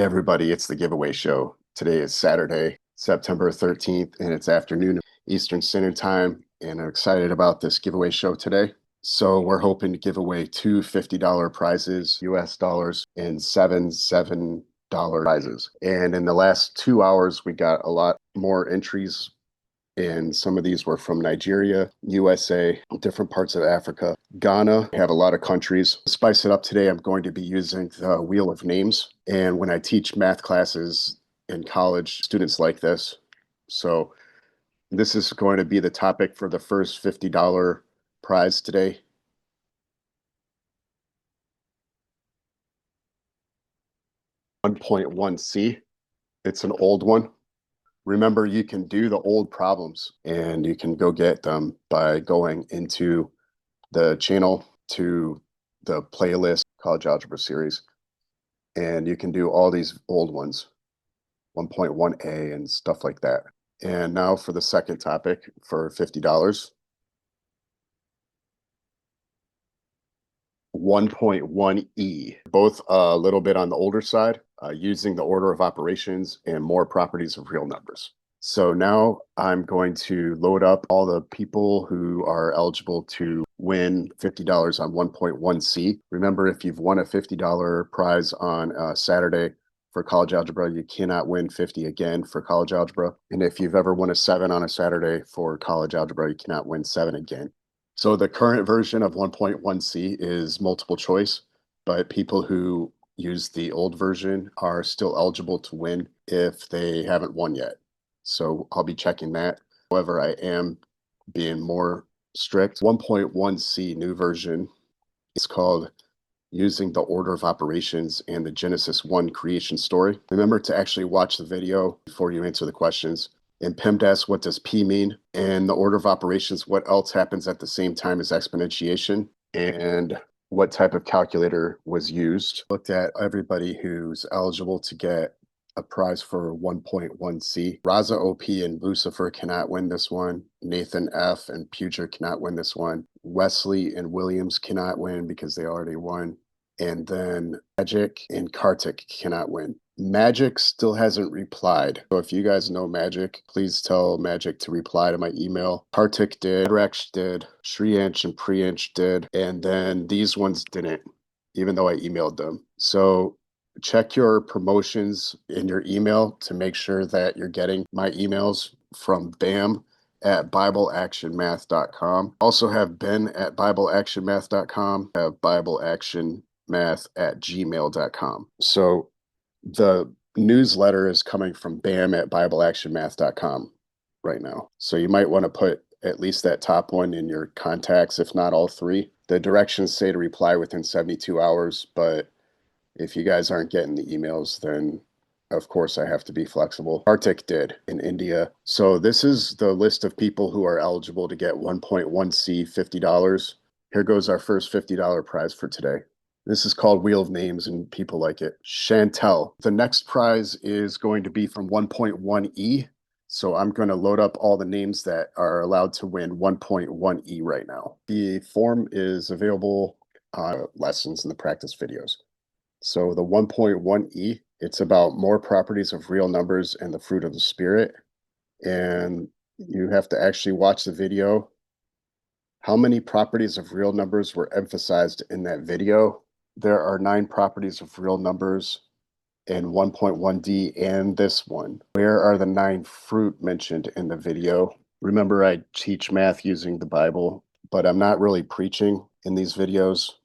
Hey everybody, it's the giveaway show. Today is Saturday, September 13th, and it's afternoon Eastern Standard Time, and I'm excited about this giveaway show today. So we're hoping to give away two $50 prizes, US dollars, and $7 prizes. And in the last 2 hours, we got a lot more entries, and some of these were from Nigeria, USA, different parts of Africa, Ghana. We have a lot of countries. To spice it up today, I'm going to be using the Wheel of Names. And when I teach math classes in college, students like this. So this is going to be the topic for the first $50 prize today. (1.1c). It's an old one. Remember, you can do the old problems and you can go get them by going into the channel to the playlist College Algebra series, and you can do all these old ones, 1.1a and stuff like that. And now for the second topic for $50, 1.1e, both a little bit on the older side, using the order of operations and more properties of real numbers. So now I'm going to load up all the people who are eligible to win $50 on 1.1c. Remember, if you've won a $50 prize on Saturday for College Algebra, you cannot win 50 again for College Algebra. And if you've ever won a 7 on a Saturday for College Algebra, you cannot win 7 again. So the current version of 1.1c is multiple choice, but people who use the old version are still eligible to win if they haven't won yet. So I'll be checking that. However, I am being more strict. 1.1c new version is called Using the Order of Operations and the Genesis 1 Creation Story. Remember to actually watch the video before you answer the questions. In PEMDAS, what does P mean? And the order of operations, what else happens at the same time as exponentiation? And what type of calculator was used? Looked at everybody who's eligible to get a prize for 1.1c. Raza OP and Lucifer cannot win this one. Nathan F and Puger cannot win this one. Wesley and Williams cannot win because they already won. And then Magic and Kartik cannot win. Magic still hasn't replied. So if you guys know Magic, please tell Magic to reply to my email. Kartik did, Rex did, Shriyansh and Priyansh did, and then these ones didn't, even though I emailed them. So check your promotions in your email to make sure that you're getting my emails from BAM at BibleActionMath.com. Also have Ben at BibleActionMath.com, have BibleActionMath@gmail.com. So the newsletter is coming from BAM at BibleActionMath.com right now. So you might want to put at least that top one in your contacts, if not all three. The directions say to reply within 72 hours, but if you guys aren't getting the emails, then of course I have to be flexible. Arctic did in India. So this is the list of people who are eligible to get 1.1c $50. Here goes our first $50 prize for today. This is called Wheel of Names and people like it. Chantel. The next prize is going to be from 1.1e. So I'm going to load up all the names that are allowed to win 1.1e right now. The form is available lessons in the practice videos. So the 1.1e, it's about more properties of real numbers and the fruit of the spirit. And you have to actually watch the video. How many properties of real numbers were emphasized in that video? There are 9 properties of real numbers in 1.1d and this one. Where are the 9 fruit mentioned in the video? Remember, I teach math using the Bible, but I'm not really preaching in these videos.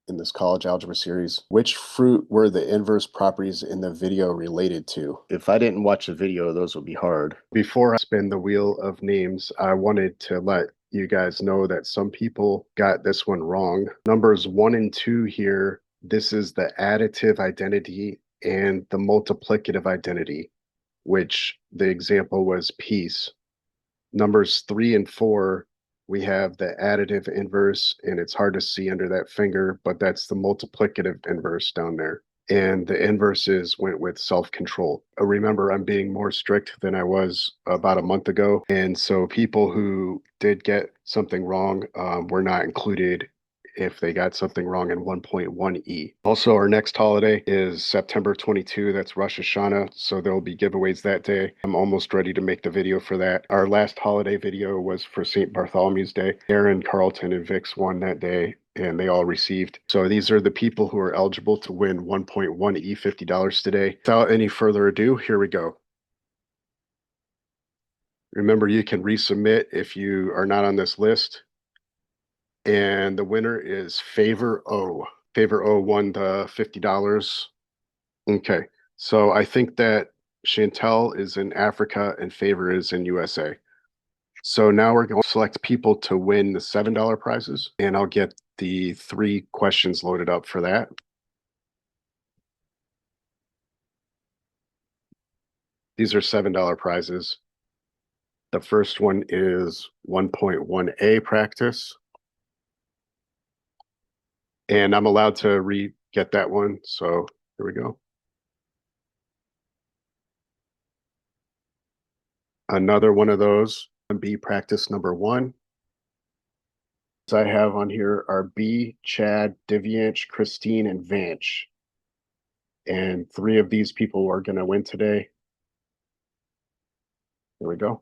In this College Algebra series, which fruit were the inverse properties in the video related to? If I didn't watch the video, those would be hard. Before I spin the wheel of names, I wanted to let you guys know that some people got this one wrong. Numbers 1 and 2 here, this is the additive identity and the multiplicative identity, which the example was peace. Numbers 3 and 4, we have the additive inverse, and it's hard to see under that finger, but that's the multiplicative inverse down there. And the inverses went with self-control. Remember, I'm being more strict than I was about a month ago. And so people who did get something wrong were not included if they got something wrong in 1.1e. Also, our next holiday is September 22. That's Rosh Hashanah, so there'll be giveaways that day. I'm almost ready to make the video for that. Our last holiday video was for St. Bartholomew's Day. Aaron, Carlton, and Vix won that day, and they all received. So these are the people who are eligible to win 1.1e $50 today. Without any further ado, here we go. Remember, you can resubmit if you are not on this list. And the winner is Favor O. Favor O won the $50. Okay, so I think that Chantel is in Africa and Favor is in USA. So now we're going to select people to win the $7 prizes, and I'll get the 3 questions loaded up for that. These are $7 prizes. The first one is 1.1a practice. And I'm allowed to get that one. So here we go. Another one of those, B practice number 1. I have on here are B, Chad, Divyansh, Christine, and Vanch. And 3 of these people are going to win today. Here we go.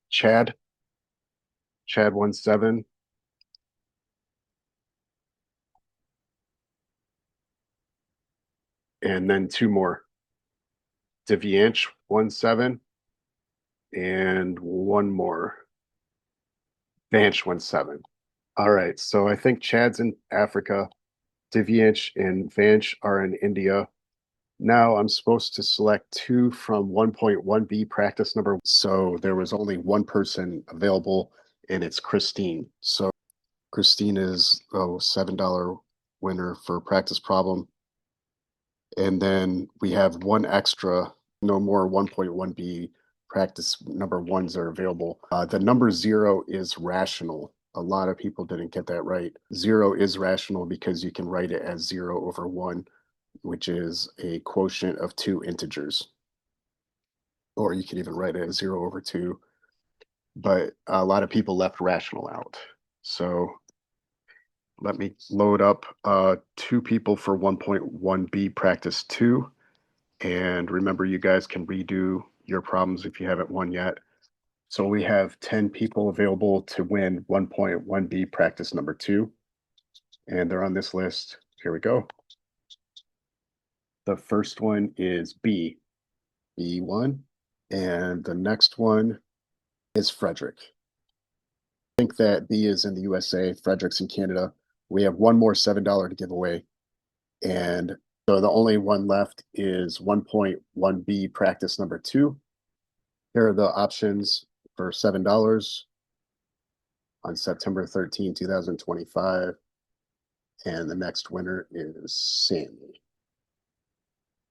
Chad won 7. And then 2 more. Divyansh won 7. And 1 more. Vanch won 7. All right, so I think Chad's in Africa. Divyansh and Vanch are in India. Now I'm supposed to select 2 from 1.1b practice number. So there was only 1 person available, and it's Christine. So Christine is $7 winner for practice problem. And then we have 1 extra, no more 1.1b practice number 1s are available. The number 0 is rational. A lot of people didn't get that right. 0 is rational because you can write it as 0/1, which is a quotient of 2 integers. Or you can even write it as 0/2. But a lot of people left rational out. So let me load up 2 people for 1.1b practice 2. And remember, you guys can redo your problems if you haven't won yet. So we have 10 people available to win 1.1b practice number 2. And they're on this list. Here we go. The first one is B, B1. And the next one is Frederick. I think that B is in the USA, Frederick's in Canada. We have 1 more $7 to give away. And so the only one left is 1.1b practice number 2. Here are the options for $7 on September 13, 2025. And the next winner is Sammy.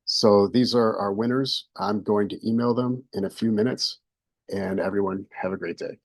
So these are our winners. I'm going to email them in a few minutes, and everyone have a great day.